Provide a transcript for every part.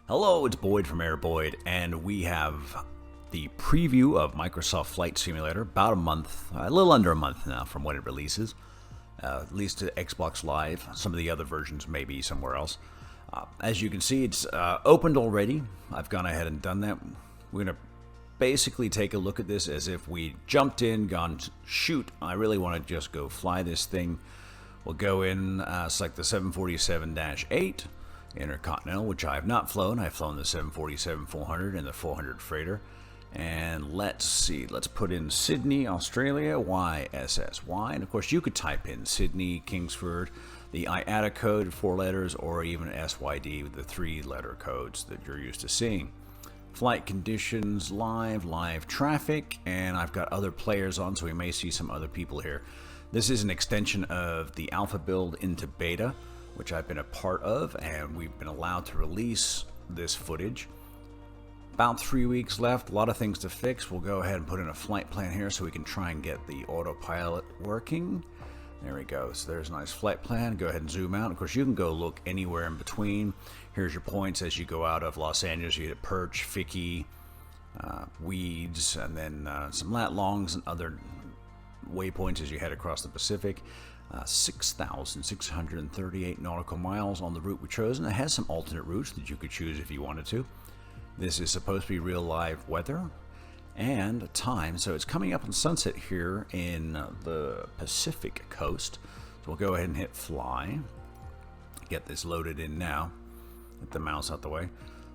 Hello, it's Boyd from AIRBOYD, and we have the preview of Microsoft Flight Simulator, about a month, a little under a month now from when it releases, at least to Xbox Live. Some of the other versions may be somewhere else. As you can see, it's opened already. I've gone ahead and done that. We're going to basically take a look at this as if we jumped in, gone, shoot, I really want to just go fly this thing. We'll go in, select the 747-8. Intercontinental, which I have not flown. I've flown the 747-400 and the 400 freighter. And let's see, let's put in Sydney, Australia, YSSY. And of course, you could type in Sydney, Kingsford, the IATA code, 4 letters, or even SYD with the 3-letter codes that you're used to seeing. Flight conditions, live traffic, and I've got other players on, so we may see some other people here. This is an extension of the alpha build into beta, which I've been a part of, and we've been allowed to release this footage. About 3 weeks left, a lot of things to fix. We'll go ahead and put in a flight plan here so we can try and get the autopilot working. There we go, so there's a nice flight plan. Go ahead and zoom out. Of course, you can go look anywhere in between. Here's your points as you go out of Los Angeles. You hit Perch, Ficky, Weeds, and then some lat longs and other waypoints as you head across the Pacific. 6,638 nautical miles on the route we've chosen. It has some alternate routes that you could choose if you wanted to. This is supposed to be real live weather and time. So it's coming up on sunset here in the Pacific coast. So we'll go ahead and hit fly. Get this loaded in now. Get the mouse out the way.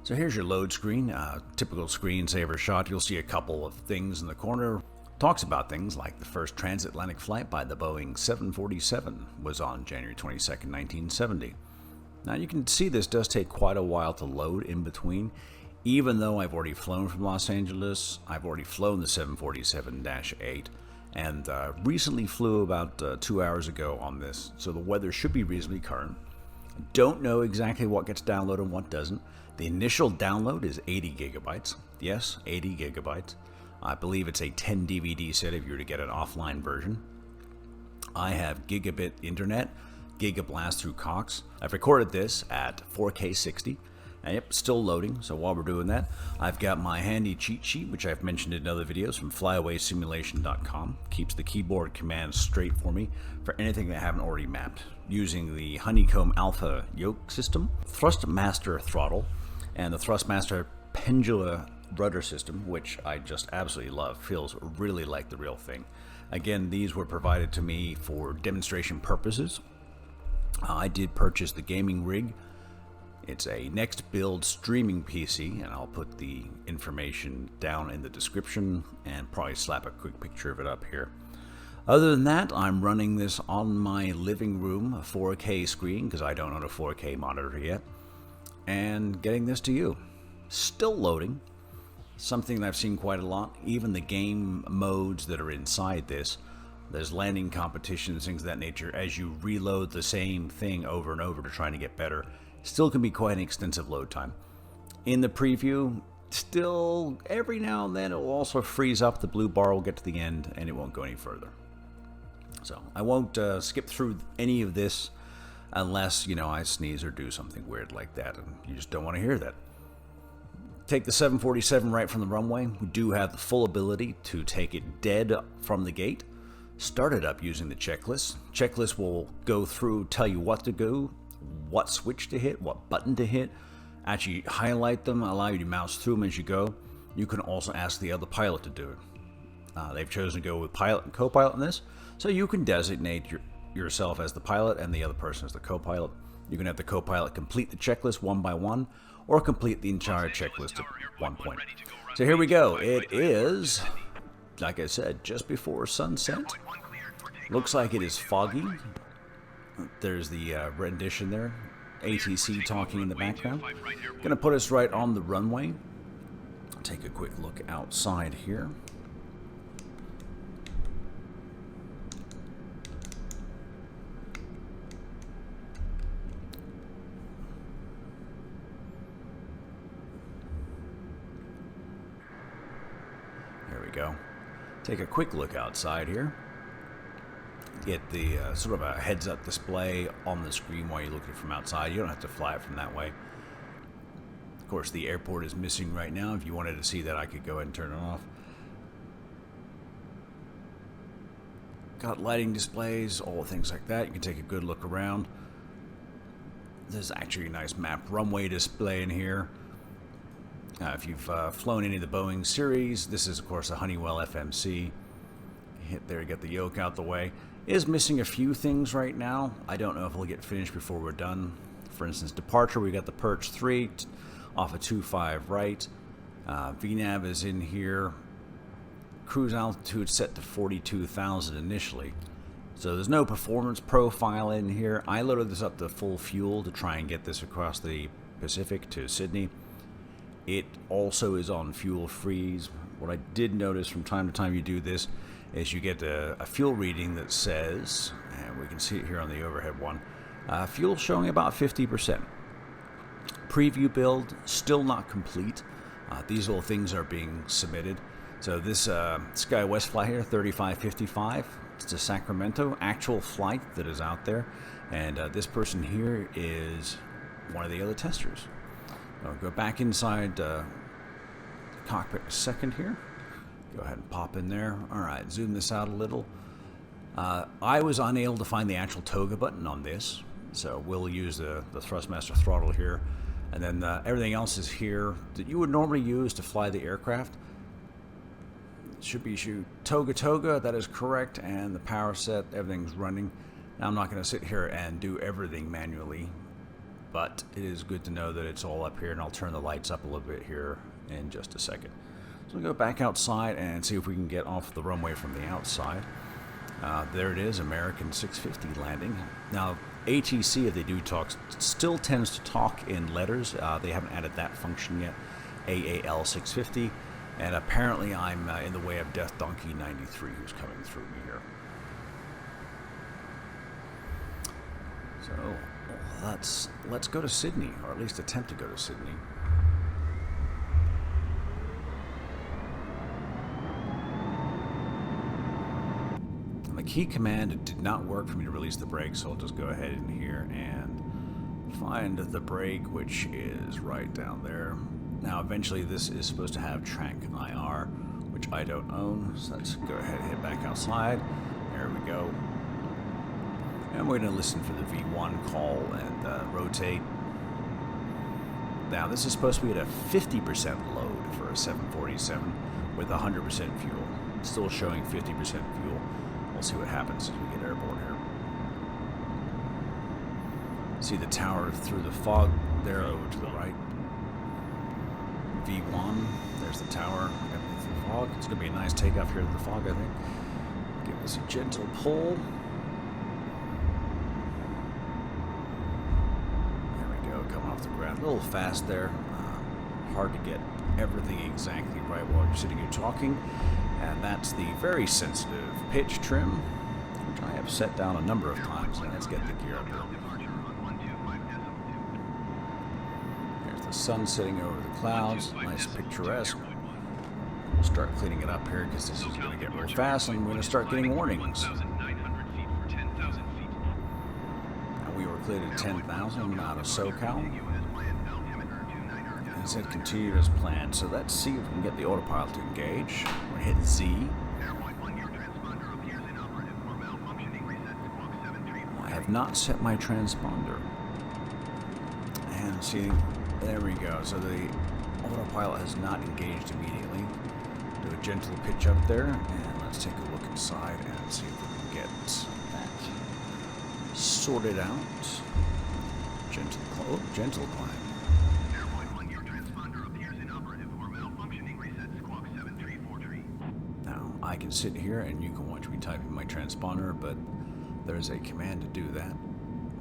So here's your load screen. Typical screensaver shot. You'll see a couple of things in the corner. Talks about things like the first transatlantic flight by the Boeing 747 was on January 22nd, 1970. Now you can see this does take quite a while to load in between. Even though I've already flown from Los Angeles, I've already flown the 747-8 and recently flew about 2 hours ago on this, so the weather should be reasonably current. Don't know exactly what gets downloaded and what doesn't. The initial download is 80 gigabytes. Yes, 80 gigabytes. I believe it's a 10 DVD set if you were to get an offline version. I have gigabit internet, gigablast through Cox. I've recorded this at 4K 60. Yep, still loading, so while we're doing that, I've got my handy cheat sheet, which I've mentioned in other videos from flyawaysimulation.com. Keeps the keyboard commands straight for me for anything that I haven't already mapped. Using the Honeycomb Alpha yoke system, Thrustmaster throttle, and the Thrustmaster Pendula rudder system, which I just absolutely love. Feels really like the real thing. Again, these were provided to me for demonstration purposes. I did purchase the gaming rig. It's a next build streaming PC, and I'll put the information down in the description and probably slap a quick picture of it up here. Other than that, I'm running this on my living room 4K screen because I don't own a 4K monitor yet, and getting this to you. Still loading. Something that I've seen quite a lot, even the game modes that are inside this. There's landing competitions, things of that nature. As you reload the same thing over and over to try to get better, still can be quite an extensive load time. In the preview, still every now and then it will also freeze up. The blue bar will get to the end and it won't go any further. So I won't skip through any of this unless, you know, I sneeze or do something weird like that, and you just don't want to hear that. Take the 747 right from the runway. We do have the full ability to take it dead from the gate. Start it up using the checklist. Checklist will go through, tell you what to do, what switch to hit, what button to hit. Actually highlight them, allow you to mouse through them as you go. You can also ask the other pilot to do it. They've chosen to go with pilot and co-pilot in this, so you can designate yourself as the pilot and the other person as the co-pilot. You can have the co-pilot complete the checklist one by one, or complete the entire checklist at one point. So here we go. It is, like I said, just before sunset. Looks like it is foggy. There's the rendition there. ATC talking in the background. Gonna put us right on the runway. Take a quick look outside here. There we go. Take a quick look outside here. Get the sort of a heads-up display on the screen while you're looking from outside. You don't have to fly it from that way. Of course, the airport is missing right now. If you wanted to see that, I could go ahead and turn it off. Got lighting displays, all things like that. You can take a good look around. There's actually a nice map runway display in here. If you've flown any of the Boeing series, this is, of course, a Honeywell FMC. Hit there, get the yoke out the way. It is missing a few things right now. I don't know if it'll get finished before we're done. For instance, departure, we got the Perch 3 off of 25 right. VNAV is in here. Cruise altitude set to 42,000 initially. So there's no performance profile in here. I loaded this up to full fuel to try and get this across the Pacific to Sydney. It also is on fuel freeze. What I did notice from time to time you do this is you get a fuel reading that says, and we can see it here on the overhead one, fuel showing about 50%. Preview build still not complete. These little things are being submitted. So this SkyWest flight here, 3555, it's to Sacramento, actual flight that is out there. And this person here is one of the other testers. I'll go back inside the cockpit a second here. Go ahead and pop in there. All right, zoom this out a little. I was unable to find the actual toga button on this, so we'll use the thrustmaster throttle here. And then everything else is here that you would normally use to fly the aircraft. Should be toga, that is correct, and the power set, everything's running. Now I'm not going to sit here and do everything manually, but it is good to know that it's all up here, and I'll turn the lights up a little bit here in just a second. So we'll go back outside and see if we can get off the runway from the outside. There it is, American 650 landing. Now ATC, if they do talk, still tends to talk in letters. They haven't added that function yet. AAL 650. And apparently I'm in the way of Death Donkey 93, who's coming through me here. So let's go to Sydney, or at least attempt to go to Sydney. And the key command did not work for me to release the brake, so I'll just go ahead in here and find the brake, which is right down there. Now, eventually, this is supposed to have track IR, which I don't own. So let's go ahead and head back outside. There we go. And we're going to listen for the V1 call and rotate. Now, this is supposed to be at a 50% load for a 747 with 100% fuel. It's still showing 50% fuel. We'll see what happens as we get airborne here. See the tower through the fog there over to the right. V1, there's the tower, the fog. It's going to be a nice takeoff here to the fog, I think. Give us a gentle pull. There we go, coming off the ground. A little fast there. Hard to get everything exactly right while you're sitting here talking. And that's the very sensitive pitch trim, which I have set down a number of times. And let's get the gear up here. Sun sitting over the clouds, nice picturesque. We'll start cleaning it up here because this is going to get real fast and we're going to start getting warnings. Now we were cleared at 10,000 out of SoCal. And it said continue as planned. So let's see if we can get the autopilot to engage. We're going to hit Z. I have not set my transponder. And see. There we go. So the autopilot has not engaged immediately. Do a gentle pitch up there, and let's take a look inside and see if we can get that sorted out. Gentle climb. Now I can sit here and you can watch me typing my transponder, but there's a command to do that.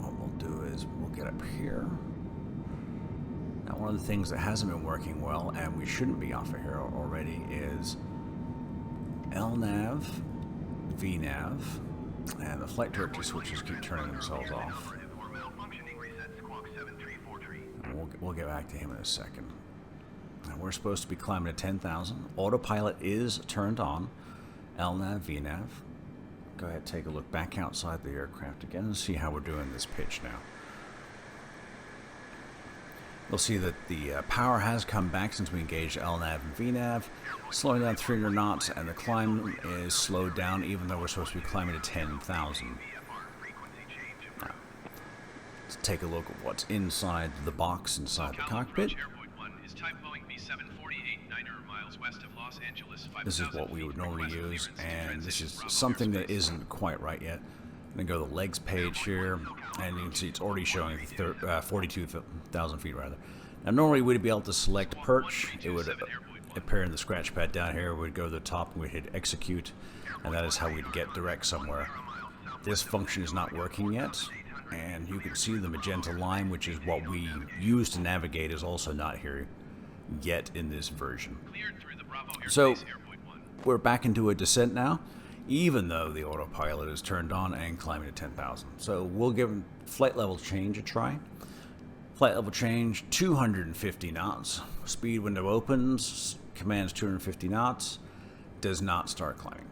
What we'll do is we'll get up here. Now, one of the things that hasn't been working well, and we shouldn't be off of here already, is LNAV, VNAV, and the flight directory switches keep turning themselves off. And we'll get back to him in a second. Now, we're supposed to be climbing to 10,000. Autopilot is turned on. LNAV, VNAV. Go ahead and take a look back outside the aircraft again and see how we're doing this pitch now. You'll see that the power has come back since we engaged LNAV and VNAV, slowing down 300 knots, and the climb is slowed down even though we're supposed to be climbing to 10,000. Let's take a look at what's inside the box inside the cockpit. This is what we would normally use, and this is something that isn't quite right yet. I'm going to go to the legs page here, and you can see it's already showing 42,000 feet rather. Now normally we'd be able to select perch. It would appear in the scratch pad down here. We'd go to the top and we'd hit execute, and that is how we'd get direct somewhere. This function is not working yet, and you can see the magenta line, which is what we use to navigate, is also not here yet in this version. So we're back into a descent now, even though the autopilot is turned on and climbing to 10,000. So we'll give flight level change a try. Flight level change 250 knots. Speed window opens, commands 250 knots, does not start climbing.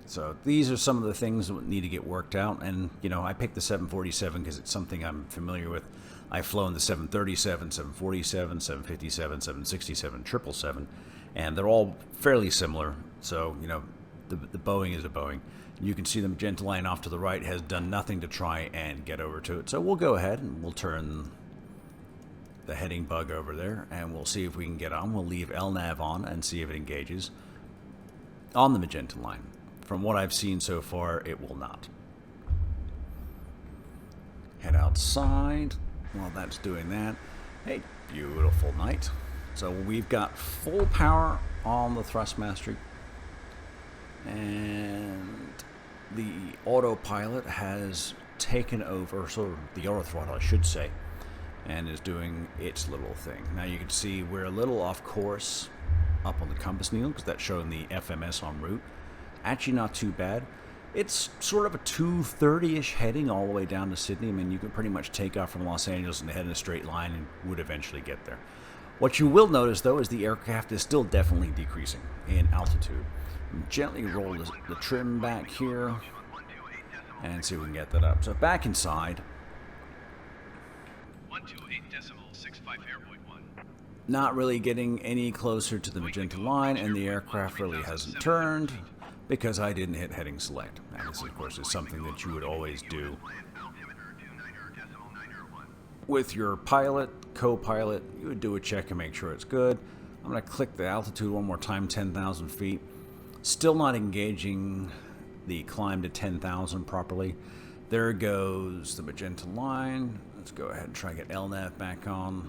So these are some of the things that need to get worked out, and you know, I picked the 747 because it's something I'm familiar with. I've flown the 737, 747, 757, 767, 777, and they're all fairly similar. So, you know, the Boeing is a Boeing. You can see the magenta line off to the right has done nothing to try and get over to it. So we'll go ahead and we'll turn the heading bug over there, and we'll see if we can get on. We'll leave LNAV on and see if it engages on the magenta line. From what I've seen so far, it will not. Head outside. While that's doing that, hey, beautiful night. So we've got full power on the Thrustmaster, and the autopilot has taken over, sort of the auto throttle, I should say, and is doing its little thing. Now you can see we're a little off course up on the compass needle because that's showing the FMS en route. Actually not too bad. It's sort of a 230-ish heading all the way down to Sydney. I mean, you can pretty much take off from Los Angeles and head in a straight line and would eventually get there. What you will notice, though, is the aircraft is still definitely decreasing in altitude. Gently roll the trim back here and see if we can get that up. So back inside. 128.65 AIRBOYD 1. Not really getting any closer to the magenta line, and the aircraft really hasn't turned because I didn't hit heading select. And this, of course, is something that you would always do with your pilot, co-pilot. You would do a check and make sure it's good. I'm going to click the altitude one more time, 10,000 feet. Still not engaging the climb to 10,000 properly. There goes the magenta line. Let's go ahead and try to get LNAV back on.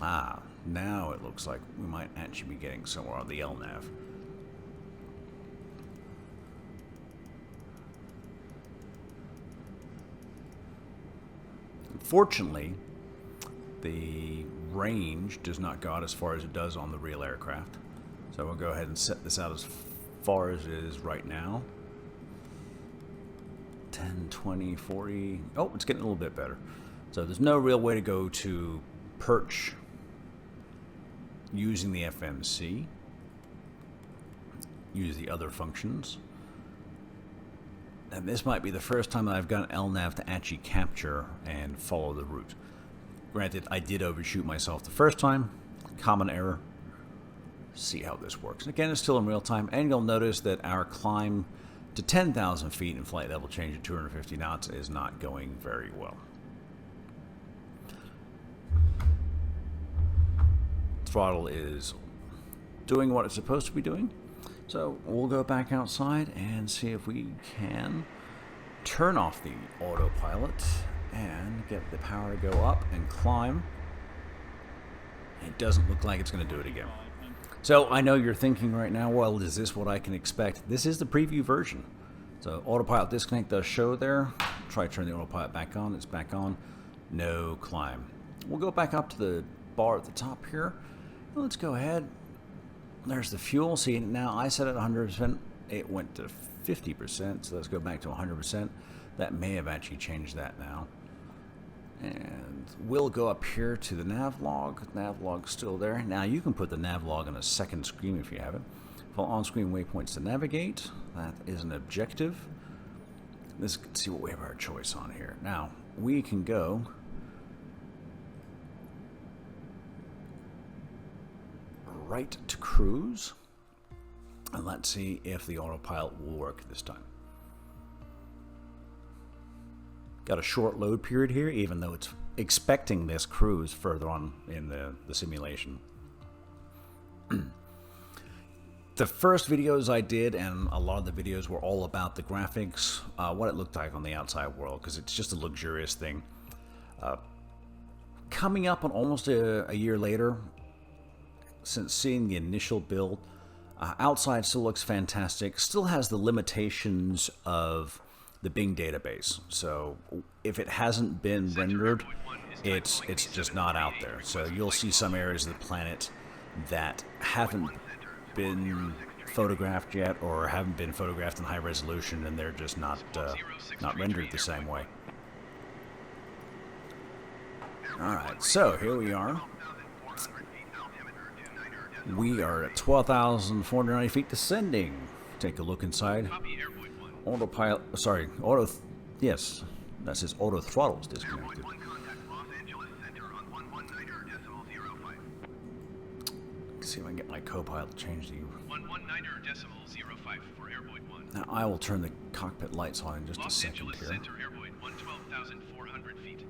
Ah, now it looks like we might actually be getting somewhere on the LNAV. Unfortunately, the range does not go out as far as it does on the real aircraft. So we'll go ahead and set this out as far as it is right now. 10, 20, 40. Oh, it's getting a little bit better. So there's no real way to go to perch using the FMC. Use the other functions. And this might be the first time that I've gotten LNAV to actually capture and follow the route. Granted, I did overshoot myself the first time. Common error. See how this works. And again, it's still in real time, and you'll notice that our climb to 10,000 feet in flight level change at 250 knots is not going very well. Throttle is doing what it's supposed to be doing. So we'll go back outside and see if we can turn off the autopilot and get the power to go up and climb. It doesn't look like it's going to do it again. So I know you're thinking right now, well, is this what I can expect? This is the preview version. So Autopilot Disconnect does show there. Try to turn the autopilot back on. It's back on. No climb. We'll go back up to the bar at the top here. Let's go ahead. There's the fuel. See, now I set it 100%. It went to 50%. So let's go back to 100%. That may have actually changed that now. And we'll go up here to the nav log. Nav log's still there. Now you can put the nav log on a second screen if you have it. Follow on-screen waypoints to navigate. That is an objective. Let's see what we have our choice on here. Now, we can go right to cruise. And let's see if the autopilot will work this time. Got a short load period here, even though it's expecting this cruise further on in the simulation. The first videos I did, and a lot of the videos were all about the graphics, what it looked like on the outside world, because it's just a luxurious thing. Coming up on almost a year later, since seeing the initial build, outside still looks fantastic, still has the limitations of the Bing database. So if it hasn't been rendered, it's just not out there. So you'll see some areas of the planet that haven't been photographed yet, or haven't been photographed in high resolution, and they're just not rendered the same way. Alright, so here we are. We are at 12,490 feet descending. Take a look inside. Autopilot, sorry, yes, that says auto throttles disconnected. See if I can get my co-pilot to change the 119.05 for Airboyd 1. Now I will turn the cockpit lights on in just a second Los Angeles here. Center, Airboyd 112,400 feet.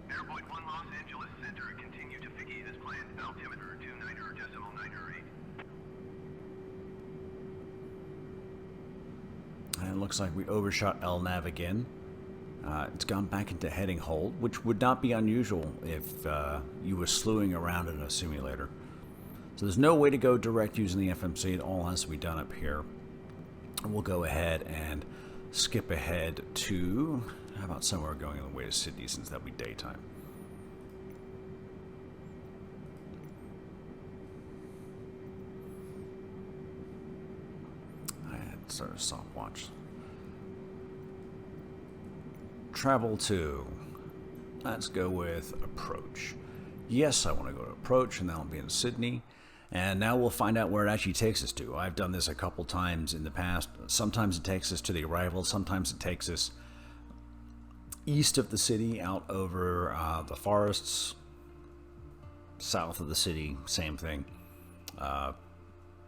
Airboyd 1 Los Angeles Center, continue to Figgy as planned. Altimeter 29.98. And it looks like we overshot LNAV again. It's gone back into heading hold, which would not be unusual if you were slewing around in a simulator. So there's no way to go direct using the FMC. It all has to be done up here. We'll go ahead and skip ahead to, how about somewhere going on the way to Sydney, since that'll be daytime. And start a stopwatch. Travel to, let's go with approach. Yes, I want to go to approach, and that'll be in Sydney. And now we'll find out where it actually takes us to. I've done this a couple times in the past. Sometimes it takes us to the arrival. Sometimes it takes us east of the city, out over the forests. South of the city, same thing.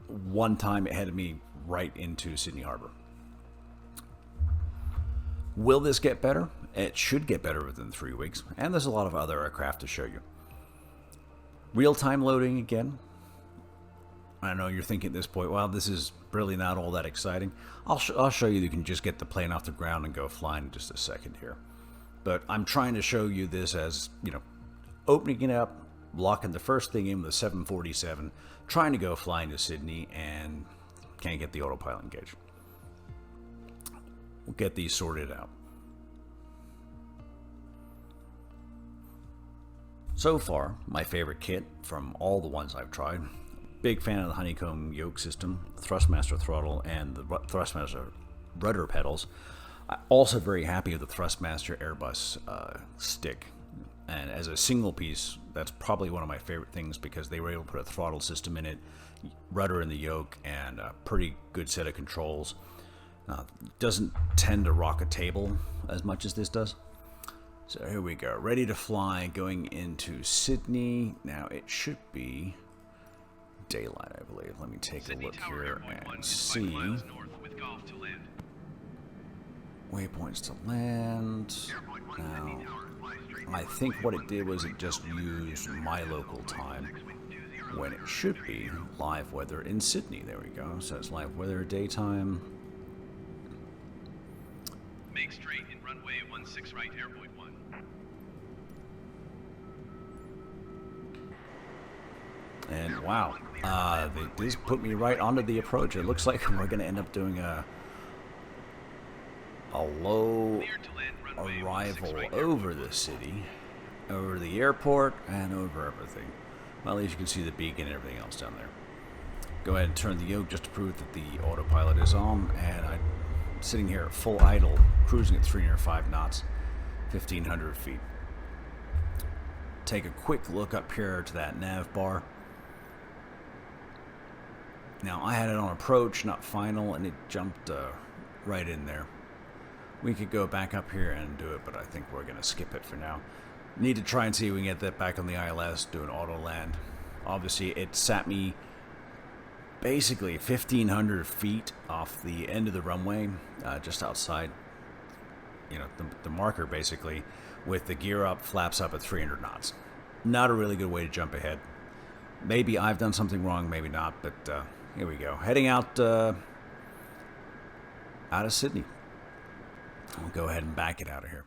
One time it headed me right into Sydney Harbor. Will this get better? It should get better within 3 weeks, and there's a lot of other aircraft to show you. Real-time loading again. I know you're thinking at this point, well, this is really not all that exciting. I'll show you can just get the plane off the ground and go flying in just a second here. But I'm trying to show you this as, you know, opening it up, locking the first thing in with a 747, trying to go flying to Sydney, and can't get the autopilot engaged. We'll get these sorted out. So far, my favorite kit from all the ones I've tried. Big fan of the honeycomb yoke system, Thrustmaster throttle, and the Thrustmaster rudder pedals. I'm also very happy with the Thrustmaster Airbus stick. And as a single piece, that's probably one of my favorite things, because they were able to put a throttle system in it, rudder in the yoke, and a pretty good set of controls. Doesn't tend to rock a table as much as this does. So here we go, ready to fly, going into Sydney. Now it should be daylight, I believe. Let me take a look here and see. Waypoints to land. Now, I think what it did was it just used my local time, when it should be live weather in Sydney. There we go. So it's live weather daytime. Make straight in runway 16 right, Airboyd 1. And wow, they just put me right onto the approach. It looks like we're going to end up doing a low arrival over the city, over the airport, and over everything. Well, at least you can see the beacon and everything else down there. Go ahead and turn the yoke just to prove that the autopilot is on, and I'm sitting here at full idle, cruising at 305 knots, 1,500 feet. Take a quick look up here to that nav bar. Now, I had it on approach, not final, and it jumped right in there. We could go back up here and do it, but I think we're going to skip it for now. Need to try and see if we can get that back on the ILS, do an auto land. Obviously, it sat me basically 1,500 feet off the end of the runway, just outside, you know, the marker basically, with the gear up, flaps up at 300 knots. Not a really good way to jump ahead. Maybe I've done something wrong, maybe not, but here we go. Heading out of Sydney. We'll go ahead and back it out of here.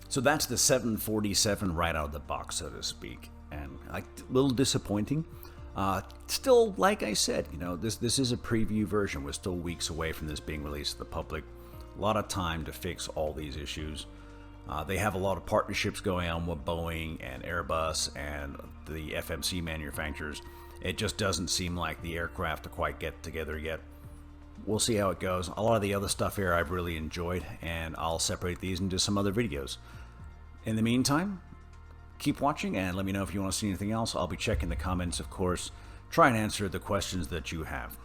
So that's the 747 right out of the box, so to speak. And a little disappointing. Still, like I said, you know, this is a preview version. We're still weeks away from this being released to the public. A lot of time to fix all these issues. They have a lot of partnerships going on with Boeing and Airbus and the FMC manufacturers. It just doesn't seem like the aircraft to quite get together yet. We'll see how it goes. A lot of the other stuff here I've really enjoyed, and I'll separate these into some other videos. In the meantime, keep watching and let me know if you want to see anything else. I'll be checking the comments, of course, try and answer the questions that you have.